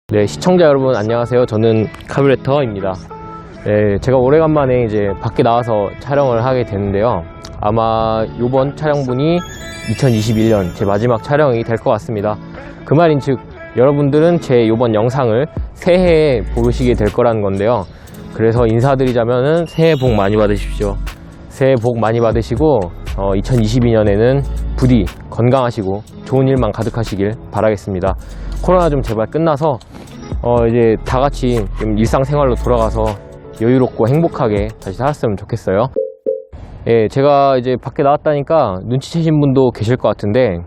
네, 시청자 여러분 안녕하세요. 저는 카뷰레터입니다. 네, 제가 오래간만에 이제 밖에 나와서 촬영을 하게 되는데요. 아마 이번 촬영분이 2021년 제 마지막 촬영이 될 것 같습니다. 그 말인즉 여러분들은 제 이번 영상을 새해에 보시게 될 거라는 건데요. 그래서 인사드리자면은 새해 복 많이 받으십시오. 새해 복 많이 받으시고 2022년에는 부디 건강하시고 좋은 일만 가득하시길 바라겠습니다. 코로나 좀 제발 끝나서 이제 다 같이 좀 일상생활로 돌아가서 여유롭고 행복하게 다시 살았으면 좋겠어요. 예, 제가 이제 밖에 나왔다니까 눈치채신 분도 계실 것 같은데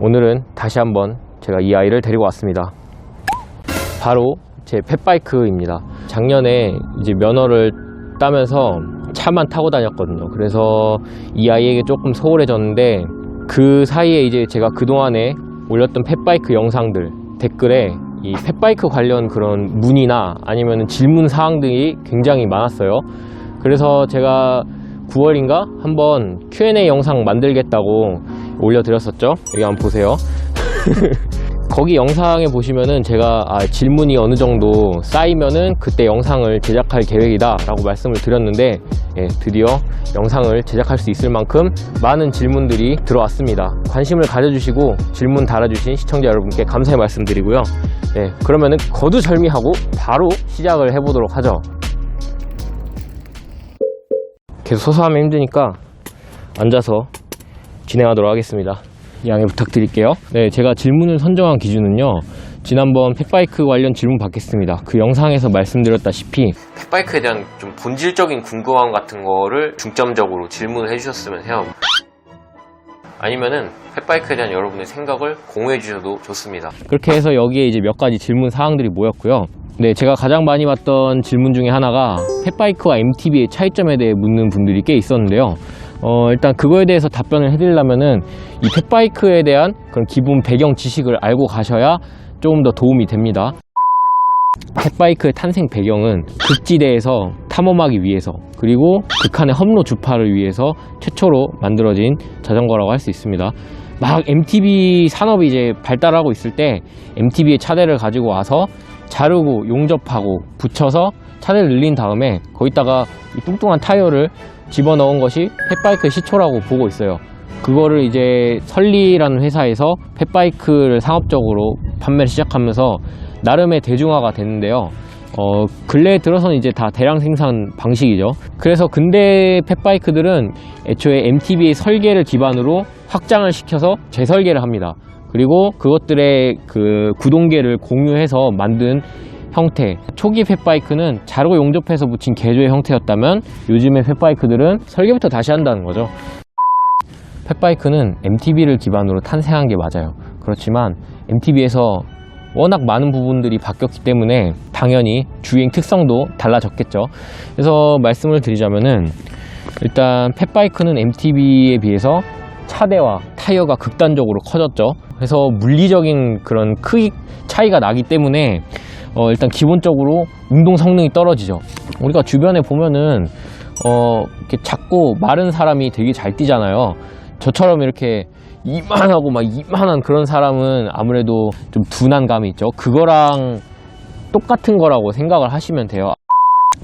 오늘은 다시 한번 제가 이 아이를 데리고 왔습니다. 바로 제 펫바이크입니다. 작년에 이제 면허를 따면서 차만 타고 다녔거든요. 그래서 이 아이에게 조금 소홀해졌는데 그 사이에 이제 제가 그동안에 올렸던 펫바이크 영상들 댓글에 이 펫바이크 관련 그런 문의나 아니면 질문 사항들이 굉장히 많았어요. 그래서 제가 9월인가 한번 Q&A 영상 만들겠다고 올려드렸었죠. 여기 한번 보세요. 거기 영상에 보시면은 제가 질문이 어느 정도 쌓이면은 그때 영상을 제작할 계획이다 라고 말씀을 드렸는데 드디어 영상을 제작할 수 있을 만큼 많은 질문들이 들어왔습니다. 관심을 가져주시고 질문 달아주신 시청자 여러분께 감사의 말씀드리고요. 그러면은 거두절미하고 바로 시작을 해보도록 하죠. 계속 서서 하면 힘드니까 앉아서 진행하도록 하겠습니다. 양해 부탁드릴게요. 네, 제가 질문을 선정한 기준은요, 지난번 펫바이크 관련 질문 받겠습니다. 그 영상에서 말씀드렸다시피 펫바이크에 대한 좀 본질적인 궁금함 같은 거를 중점적으로 질문을 해주셨으면 해요. 아니면은 펫바이크에 대한 여러분의 생각을 공유해 주셔도 좋습니다. 그렇게 해서 여기에 이제 몇 가지 질문 사항들이 모였고요. 네, 제가 가장 많이 받던 질문 중에 하나가 펫바이크와 MTB의 차이점에 대해 묻는 분들이 꽤 있었는데요. 일단 그거에 대해서 답변을 해드리려면은 이 펫바이크에 대한 그런 기본 배경 지식을 알고 가셔야 조금 더 도움이 됩니다. 펫바이크의 탄생 배경은 극지대에서 탐험하기 위해서, 그리고 극한의 험로 주파를 위해서 최초로 만들어진 자전거라고 할 수 있습니다. 막 MTB 산업이 이제 발달하고 있을 때 MTB의 차대를 가지고 와서 자르고 용접하고 붙여서 차대를 늘린 다음에 거기다가 이 뚱뚱한 타이어를 집어넣은 것이 펫바이크의 시초라고 보고 있어요. 그거를 이제 설리라는 회사에서 펫바이크를 상업적으로 판매를 시작하면서 나름의 대중화가 됐는데요. 근래에 들어서는 이제 다 대량 생산 방식이죠. 그래서 근대 펫바이크들은 애초에 MTB의 설계를 기반으로 확장을 시켜서 재설계를 합니다. 그리고 그것들의 그 구동계를 공유해서 만든 형태, 초기 펫바이크는 자르고 용접해서 붙인 개조의 형태였다면 요즘의 펫바이크들은 설계부터 다시 한다는 거죠. 펫바이크는 MTB를 기반으로 탄생한 게 맞아요. 그렇지만 MTB에서 워낙 많은 부분들이 바뀌었기 때문에 당연히 주행 특성도 달라졌겠죠. 그래서 말씀을 드리자면은 일단 펫바이크는 MTB에 비해서 차대와 타이어가 극단적으로 커졌죠. 그래서 물리적인 그런 크기 차이가 나기 때문에 일단 기본적으로 운동 성능이 떨어지죠. 우리가 주변에 보면은 이렇게 작고 마른 사람이 되게 잘 뛰잖아요. 저처럼 이렇게 이만하고 막 이만한 그런 사람은 아무래도 좀 둔한 감이 있죠. 그거랑 똑같은 거라고 생각을 하시면 돼요.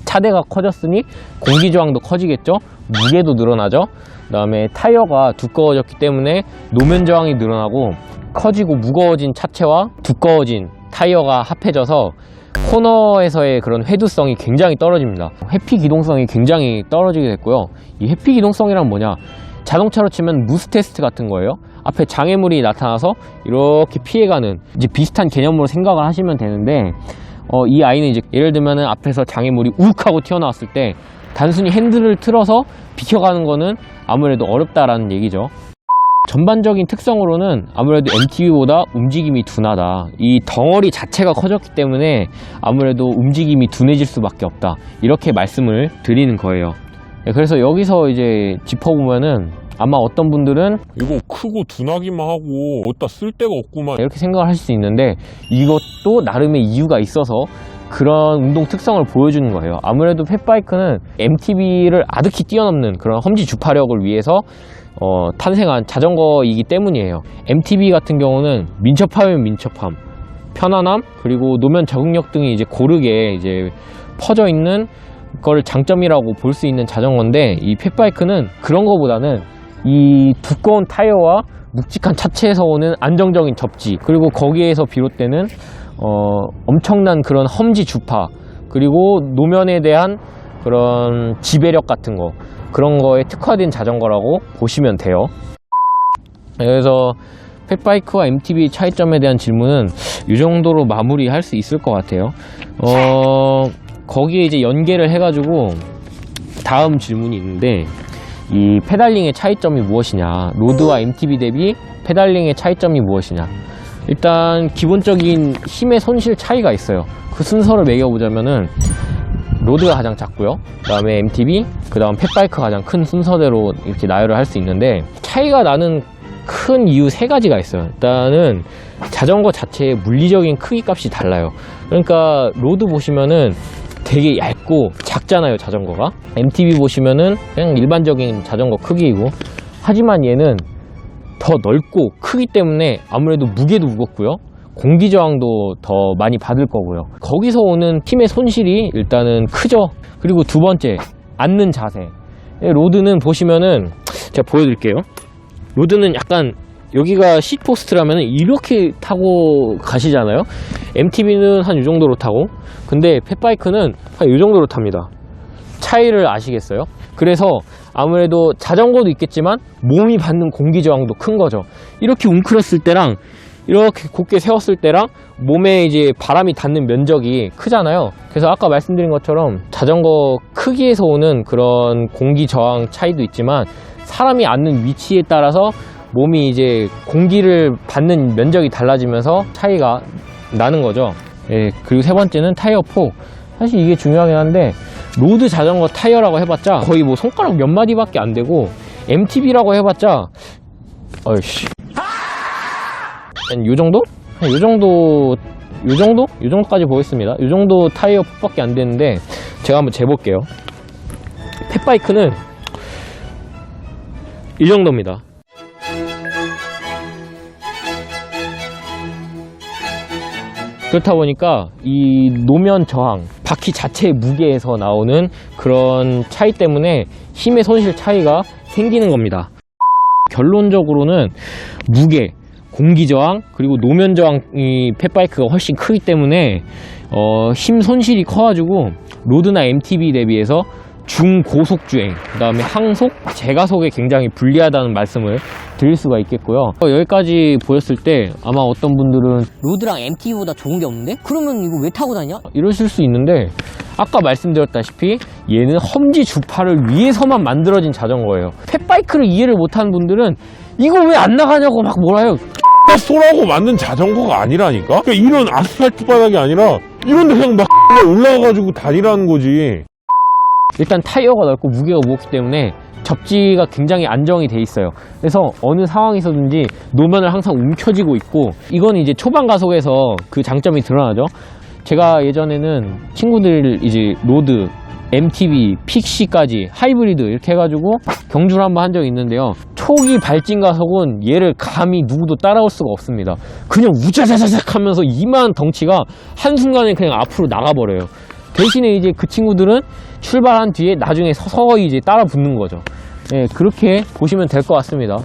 차대가 커졌으니 공기 저항도 커지겠죠. 무게도 늘어나죠. 그 다음에 타이어가 두꺼워졌기 때문에 노면 저항이 늘어나고, 커지고 무거워진 차체와 두꺼워진 타이어가 합해져서 코너에서의 그런 회두성이 굉장히 떨어집니다. 회피 기동성이 굉장히 떨어지게 됐고요. 이 회피 기동성이란 뭐냐, 자동차로 치면 무스 테스트 같은 거예요. 앞에 장애물이 나타나서 이렇게 피해가는, 이제 비슷한 개념으로 생각을 하시면 되는데, 이 아이는 이제 예를 들면 앞에서 장애물이 욱 하고 튀어나왔을 때 단순히 핸들을 틀어서 비켜가는 거는 아무래도 어렵다라는 얘기죠. 전반적인 특성으로는 아무래도 MTB보다 움직임이 둔하다. 이 덩어리 자체가 커졌기 때문에 아무래도 움직임이 둔해질 수밖에 없다. 이렇게 말씀을 드리는 거예요. 그래서 여기서 이제 짚어보면은 아마 어떤 분들은 이거 크고 둔하기만 하고 어디다 쓸 데가 없구만 이렇게 생각을 하실 수 있는데, 이것도 나름의 이유가 있어서 그런 운동 특성을 보여주는 거예요. 아무래도 펫바이크는 MTB를 아득히 뛰어넘는 그런 험지 주파력을 위해서 탄생한 자전거이기 때문이에요. MTB 같은 경우는 민첩하면 민첩함, 편안함, 그리고 노면 적응력 등이 이제 고르게 이제 퍼져 있는 걸 장점이라고 볼 수 있는 자전거인데, 이 펫바이크는 그런 거보다는 이 두꺼운 타이어와 묵직한 차체에서 오는 안정적인 접지, 그리고 거기에서 비롯되는 엄청난 그런 험지 주파, 그리고 노면에 대한 그런 지배력 같은 거, 그런 거에 특화된 자전거라고 보시면 돼요. 그래서 펫바이크와 MTB 차이점에 대한 질문은 이 정도로 마무리할 수 있을 것 같아요. 거기에 이제 연계를 해가지고 다음 질문이 있는데, 이 페달링의 차이점이 무엇이냐, 로드와 MTB 대비 페달링의 차이점이 무엇이냐. 일단 기본적인 힘의 손실 차이가 있어요. 그 순서를 매겨보자면은 로드가 가장 작고요, 그 다음에 MTB, 그 다음 펫바이크가 가장 큰 순서대로 이렇게 나열을 할 수 있는데, 차이가 나는 큰 이유 세 가지가 있어요. 일단은 자전거 자체의 물리적인 크기 값이 달라요. 그러니까 로드 보시면은 되게 얇고 작잖아요, 자전거가. MTB 보시면은 그냥 일반적인 자전거 크기이고, 하지만 얘는 더 넓고 크기 때문에 아무래도 무게도 무겁고요, 공기 저항도 더 많이 받을 거고요. 거기서 오는 힘의 손실이 일단은 크죠. 그리고 두 번째, 앉는 자세. 로드는 보시면은 제가 보여드릴게요. 로드는 약간 여기가 시트포스트라면 이렇게 타고 가시잖아요. MTB는 한 이 정도로 타고, 근데 펫바이크는 한 이 정도로 탑니다. 차이를 아시겠어요? 그래서 아무래도 자전거도 있겠지만 몸이 받는 공기 저항도 큰 거죠. 이렇게 웅크렸을 때랑 이렇게 곧게 세웠을 때랑 몸에 이제 바람이 닿는 면적이 크잖아요. 그래서 아까 말씀드린 것처럼 자전거 크기에서 오는 그런 공기 저항 차이도 있지만, 사람이 앉는 위치에 따라서 몸이 이제 공기를 받는 면적이 달라지면서 차이가 나는 거죠. 예, 그리고 세 번째는 타이어 폭. 사실 이게 중요하긴 한데, 로드 자전거 타이어라고 해봤자 거의 뭐 손가락 몇 마디밖에 안 되고, MTB라고 해봤자 어이씨 한 요 정도? 한 요 정도, 요 정도까지 보겠습니다. 요 정도 타이어 폭밖에 안 되는데, 제가 한번 재볼게요. 펫바이크는 이 정도입니다. 그렇다 보니까 이 노면 저항, 바퀴 자체의 무게에서 나오는 그런 차이 때문에 힘의 손실 차이가 생기는 겁니다. 결론적으로는 무게, 공기 저항, 그리고 노면 저항이 펫바이크가 훨씬 크기 때문에 힘 손실이 커가지고 로드나 MTB 대비해서 중고속 주행, 그 다음에 항속, 제가속에 굉장히 불리하다는 말씀을 드릴 수가 있겠고요. 여기까지 보였을 때 아마 어떤 분들은 로드랑 MTB보다 좋은 게 없는데? 그러면 이거 왜 타고 다녀? 이러실 수 있는데, 아까 말씀드렸다시피 얘는 험지 주파를 위해서만 만들어진 자전거예요. 펫바이크를 이해를 못하는 분들은 이거 왜 안 나가냐고 막 뭐라 해요. 쏘라고 만든 자전거가 아니라니까? 그러니까 이런 아스팔트 바닥이 아니라 이런데 그냥 막 올라가가지고 다니라는 거지. 일단 타이어가 넓고 무게가 무겁기 때문에 접지가 굉장히 안정이 돼 있어요. 그래서 어느 상황에서든지 노면을 항상 움켜쥐고 있고, 이건 이제 초반 가속에서 그 장점이 드러나죠. 제가 예전에는 친구들 이제 로드, MTB, 픽시까지 하이브리드 이렇게 해가지고 경주를 한번 한 적이 있는데요. 초기 발진 가속은 얘를 감히 누구도 따라올 수가 없습니다. 그냥 우자자자작 하면서 이만 덩치가 한순간에 그냥 앞으로 나가버려요. 대신에 이제 그 친구들은 출발한 뒤에 나중에 서서히 이제 따라 붙는 거죠. 네, 그렇게 보시면 될 것 같습니다.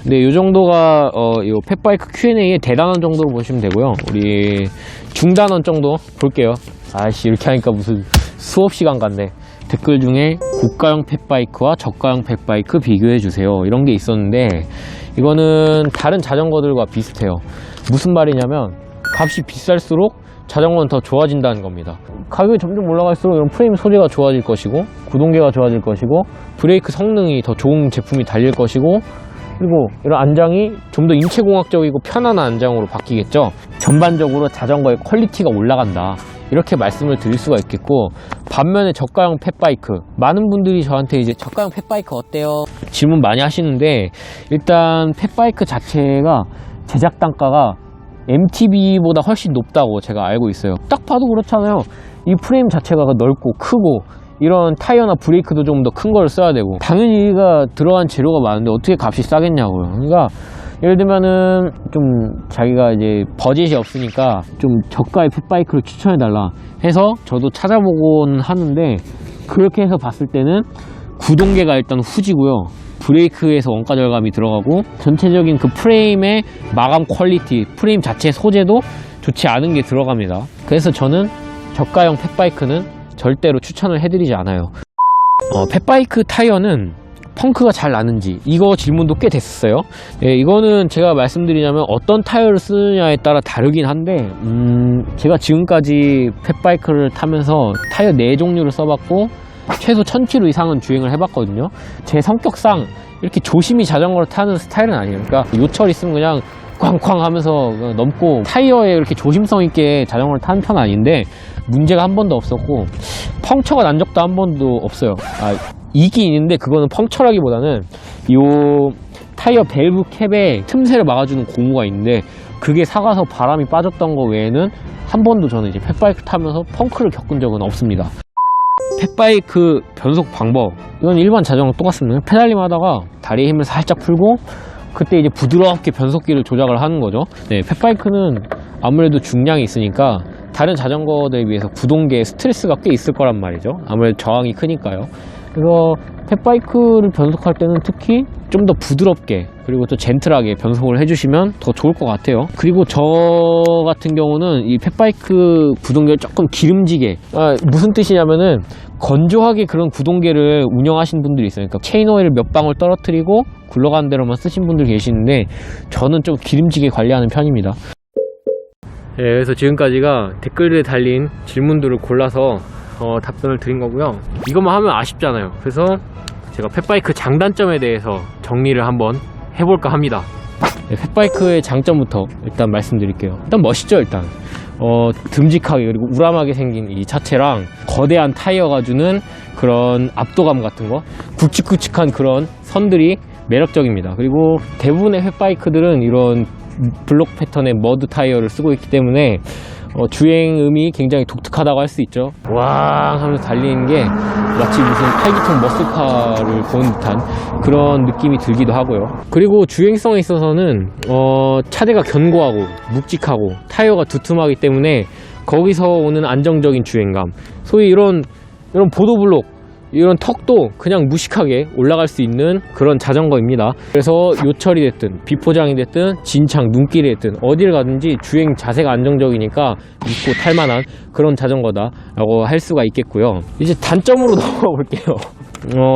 네, 이 정도가 이 펫바이크 Q&A의 대단원 정도로 보시면 되고요. 우리 중단원 정도 볼게요. 아이씨, 이렇게 하니까 무슨 수업 시간 같네. 댓글 중에 고가형 펫바이크와 저가형 펫바이크 비교해주세요, 이런 게 있었는데, 이거는 다른 자전거들과 비슷해요. 무슨 말이냐면, 값이 비쌀수록 자전거는 더 좋아진다는 겁니다. 가격이 점점 올라갈수록 이런 프레임 소재가 좋아질 것이고, 구동계가 좋아질 것이고, 브레이크 성능이 더 좋은 제품이 달릴 것이고, 그리고 이런 안장이 좀 더 인체공학적이고 편안한 안장으로 바뀌겠죠. 전반적으로 자전거의 퀄리티가 올라간다, 이렇게 말씀을 드릴 수가 있겠고, 반면에 저가형 펫바이크, 많은 분들이 저한테 이제 저가형 펫바이크 어때요? 질문 많이 하시는데, 일단 펫바이크 자체가 제작 단가가 MTB보다 훨씬 높다고 제가 알고 있어요. 딱 봐도 그렇잖아요. 이 프레임 자체가 넓고 크고 이런 타이어나 브레이크도 좀 더 큰 걸 써야 되고, 당연히 이가 들어간 재료가 많은데 어떻게 값이 싸겠냐고요. 그러니까 예를 들면은 좀 자기가 이제 버젯이 없으니까 좀 저가의 펫바이크를 추천해달라 해서 저도 찾아보곤 하는데, 그렇게 해서 봤을 때는 구동계가 일단 후지고요, 브레이크에서 원가 절감이 들어가고, 전체적인 그 프레임의 마감 퀄리티, 프레임 자체 소재도 좋지 않은 게 들어갑니다. 그래서 저는 저가형 펫바이크는 절대로 추천을 해드리지 않아요. 펫바이크 타이어는 펑크가 잘 나는지, 이거 질문도 꽤 됐었어요. 예, 이거는 제가 말씀드리자면 어떤 타이어를 쓰느냐에 따라 다르긴 한데, 제가 지금까지 펫바이크를 타면서 타이어 4종류를 써봤고 최소 1000km 이상은 주행을 해봤거든요. 제 성격상 이렇게 조심히 자전거를 타는 스타일은 아니에요. 그러니까 요철 있으면 그냥 쾅쾅 하면서 넘고, 타이어에 이렇게 조심성 있게 자전거를 타는 편은 아닌데 문제가 한 번도 없었고, 펑처가 난 적도 한 번도 없어요. 있긴 있는데 그거는 펑처라기보다는 요 타이어 밸브 캡에 틈새를 막아주는 고무가 있는데, 그게 삭아서 바람이 빠졌던 거 외에는 한 번도 저는 이제 펫바이크 타면서 펑크를 겪은 적은 없습니다. 펫바이크 변속 방법, 이건 일반 자전거 똑같습니다. 페달링 하다가 다리에 힘을 살짝 풀고 그때 이제 부드럽게 변속기를 조작을 하는 거죠. 네, 펫바이크는 아무래도 중량이 있으니까 다른 자전거들에 비해서 구동계에 스트레스가 꽤 있을 거란 말이죠. 아무래도 저항이 크니까요. 그래서 펫바이크를 변속할 때는 특히 좀 더 부드럽게, 그리고 또 젠틀하게 변속을 해주시면 더 좋을 것 같아요. 그리고 저 같은 경우는 이 펫바이크 구동계를 조금 기름지게, 무슨 뜻이냐면은 건조하게 그런 구동계를 운영하시는 분들이 있어요. 그러니까 체인 오일을 몇 방울 떨어뜨리고 굴러가는 대로만 쓰신 분들 계시는데, 저는 좀 기름지게 관리하는 편입니다. 네, 그래서 지금까지가 댓글에 달린 질문들을 골라서 답변을 드린 거고요. 이것만 하면 아쉽잖아요. 그래서 제가 펫바이크 장단점에 대해서 정리를 한번 해볼까 합니다. 네, 펫바이크의 장점부터 일단 말씀드릴게요. 일단 멋있죠. 일단 듬직하게, 그리고 우람하게 생긴 이 차체랑 거대한 타이어가 주는 그런 압도감 같은 거, 굵직굵직한 그런 선들이 매력적입니다. 그리고 대부분의 펫바이크들은 이런 블록 패턴의 머드 타이어를 쓰고 있기 때문에 주행음이 굉장히 독특하다고 할 수 있죠. 왕 하면서 달리는 게 마치 무슨 8기통 머슬카를 보는 듯한 그런 느낌이 들기도 하고요. 그리고 주행성에 있어서는 차대가 견고하고 묵직하고 타이어가 두툼하기 때문에 거기서 오는 안정적인 주행감, 소위 이런 보도블록, 이런 턱도 그냥 무식하게 올라갈 수 있는 그런 자전거입니다. 그래서 요철이 됐든 비포장이 됐든 진창, 눈길이 됐든 어디를 가든지 주행 자세가 안정적이니까 믿고 탈만한 그런 자전거다 라고 할 수가 있겠고요. 이제 단점으로 넘어가 볼게요.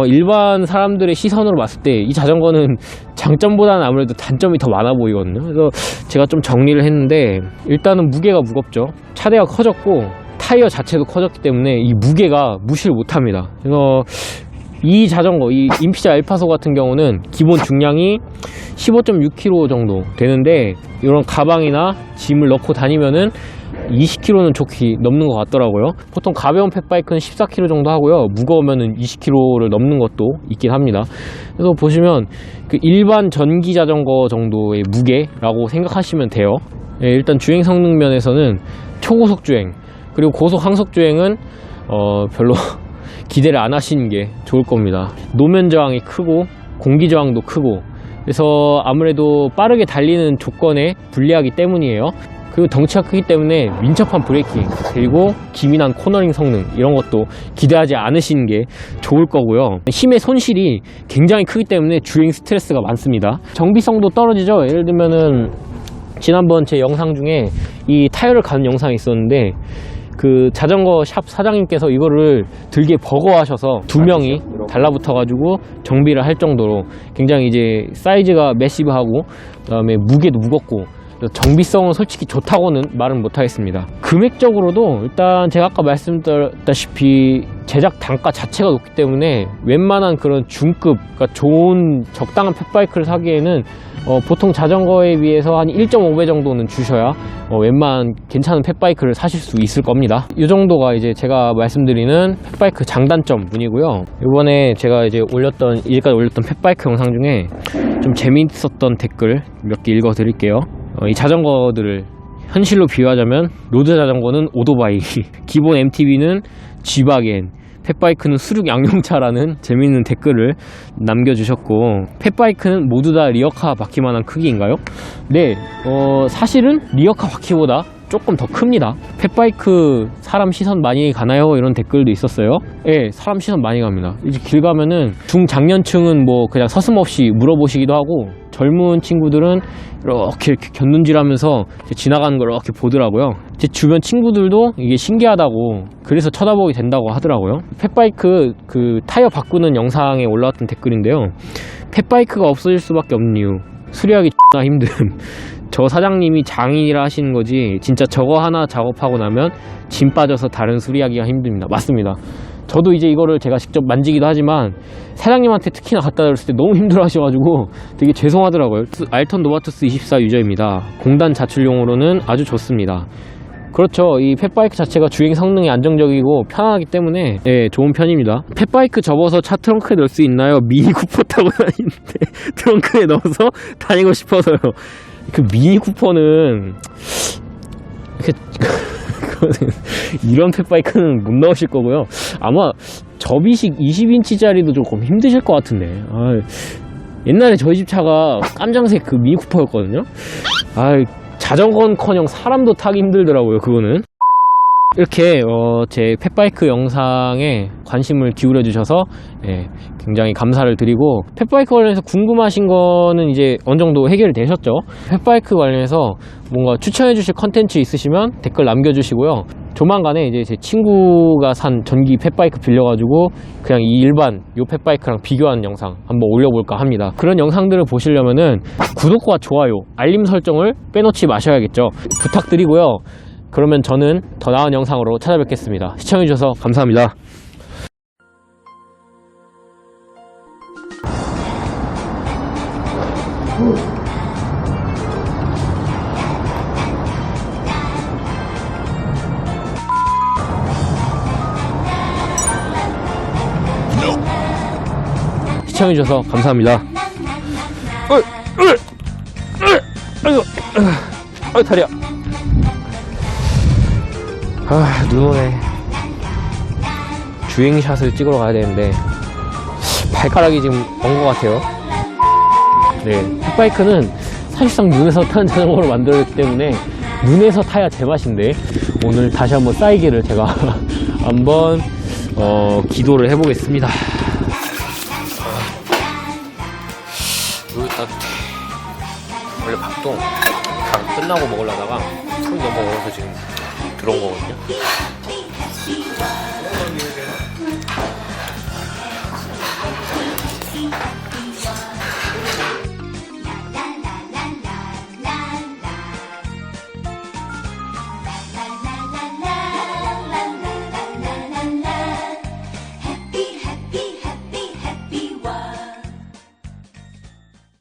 일반 사람들의 시선으로 봤을 때 이 자전거는 장점보다는 아무래도 단점이 더 많아 보이거든요. 그래서 제가 좀 정리를 했는데, 일단은 무게가 무겁죠. 차대가 커졌고 타이어 자체도 커졌기 때문에 이 무게가 무시를 못합니다. 그래서 이 자전거, 이 인피자 엘파소 같은 경우는 기본 중량이 15.6kg 정도 되는데, 이런 가방이나 짐을 넣고 다니면은 20kg는 좋게 넘는 것 같더라고요. 보통 가벼운 펫바이크는 14kg 정도 하고요, 무거우면은 20kg를 넘는 것도 있긴 합니다. 그래서 보시면 그 일반 전기 자전거 정도의 무게라고 생각하시면 돼요. 예, 일단 주행 성능 면에서는 초고속 주행, 그리고 고속 항속 주행은 별로 기대를 안 하시는 게 좋을 겁니다. 노면 저항이 크고 공기 저항도 크고, 그래서 아무래도 빠르게 달리는 조건에 불리하기 때문이에요. 그리고 덩치가 크기 때문에 민첩한 브레이킹, 그리고 기민한 코너링 성능, 이런 것도 기대하지 않으시는 게 좋을 거고요. 힘의 손실이 굉장히 크기 때문에 주행 스트레스가 많습니다. 정비성도 떨어지죠. 예를 들면은 지난번 제 영상 중에 이 타이어를 가는 영상이 있었는데, 그 자전거 샵 사장님께서 이거를 들게 버거워하셔서 두 명이 달라붙어 가지고 정비를 할 정도로 굉장히 이제 사이즈가 매시브하고, 그다음에 무게도 무겁고, 정비성은 솔직히 좋다고는 말은 못하겠습니다. 금액적으로도 일단 제가 아까 말씀드렸다시피 제작 단가 자체가 높기 때문에 웬만한 그런 중급, 그러니까 좋은 적당한 펫바이크를 사기에는 보통 자전거에 비해서 한 1.5배 정도는 주셔야 웬만한 괜찮은 펫바이크를 사실 수 있을 겁니다. 이 정도가 이제 제가 말씀드리는 펫바이크 장단점뿐이고요. 이번에 제가 이제 이제까지 올렸던 펫바이크 영상 중에 좀 재미있었던 댓글 몇 개 읽어 드릴게요. 이 자전거들을 현실로 비유하자면, 로드 자전거는 오토바이, 기본 MTB는 G바겐, 펫바이크는 수륙 양용차라는 재미있는 댓글을 남겨주셨고, 펫바이크는 모두 다 리어카 바퀴만한 크기인가요? 네, 사실은 리어카 바퀴보다 조금 더 큽니다. 펫바이크 사람 시선 많이 가나요? 이런 댓글도 있었어요. 예, 사람 시선 많이 갑니다. 이제 길 가면은 중장년층은 뭐 그냥 서슴없이 물어보시기도 하고, 젊은 친구들은 이렇게 곁눈질하면서 지나가는 걸 이렇게 보더라고요. 제 주변 친구들도 이게 신기하다고, 그래서 쳐다보게 된다고 하더라고요. 펫바이크 그 타이어 바꾸는 영상에 올라왔던 댓글인데요. 펫바이크가 없어질 수밖에 없는 이유, 수리하기 X나 힘듦. 저 사장님이 장인이라 하시는 거지, 진짜 저거 하나 작업하고 나면 짐 빠져서 다른 수리하기가 힘듭니다. 맞습니다. 저도 이제 이거를 제가 직접 만지기도 하지만 사장님한테 특히나 갖다 드렸을 때 너무 힘들어 하셔가지고 되게 죄송하더라고요. 알턴 노바투스 24 유저입니다. 공단 자출용으로는 아주 좋습니다. 그렇죠. 이 펫바이크 자체가 주행 성능이 안정적이고 편하기 때문에 예, 좋은 편입니다. 펫바이크 접어서 차 트렁크에 넣을 수 있나요? 미니 쿠퍼 타고 다니는데 트렁크에 넣어서 다니고 싶어서요. 그 미니 쿠퍼는 이런 펫바이크는 못 나오실 거고요. 아마 접이식 20인치짜리도 조금 힘드실 것 같은데. 옛날에 저희 집 차가 깜장색 그 미니 쿠퍼였거든요. 자전거는커녕 사람도 타기 힘들더라고요, 그거는. 이렇게 제 펫바이크 영상에 관심을 기울여 주셔서 굉장히 감사를 드리고, 펫바이크 관련해서 궁금하신 거는 이제 어느 정도 해결이 되셨죠. 펫바이크 관련해서 뭔가 추천해 주실 컨텐츠 있으시면 댓글 남겨주시고요. 조만간에 이제 제 친구가 산 전기 펫바이크 빌려가지고 그냥 이 일반 요 펫바이크랑 비교하는 영상 한번 올려볼까 합니다. 그런 영상들을 보시려면은 구독과 좋아요, 알림 설정을 빼놓지 마셔야겠죠. 부탁드리고요. 그러면 저는 더 나은 영상으로 찾아뵙겠습니다. 시청해주셔서 감사합니다. 시청해주셔서 감사합니다. 아이고, 다리야. 눈 오네. 주행샷을 찍으러 가야 되는데 발가락이 지금 언 것 같아요. 네, 펫바이크는 사실상 눈에서 타는 자전거로 만들었기 때문에 눈에서 타야 제맛인데, 오늘 다시 한번 쌓이기를 제가 한번 기도를 해보겠습니다. 여기 따뜻해. 원래 밥도 다 끝나고 먹으려다가 손이 너무 얼어서 지금 들어온 거거든요.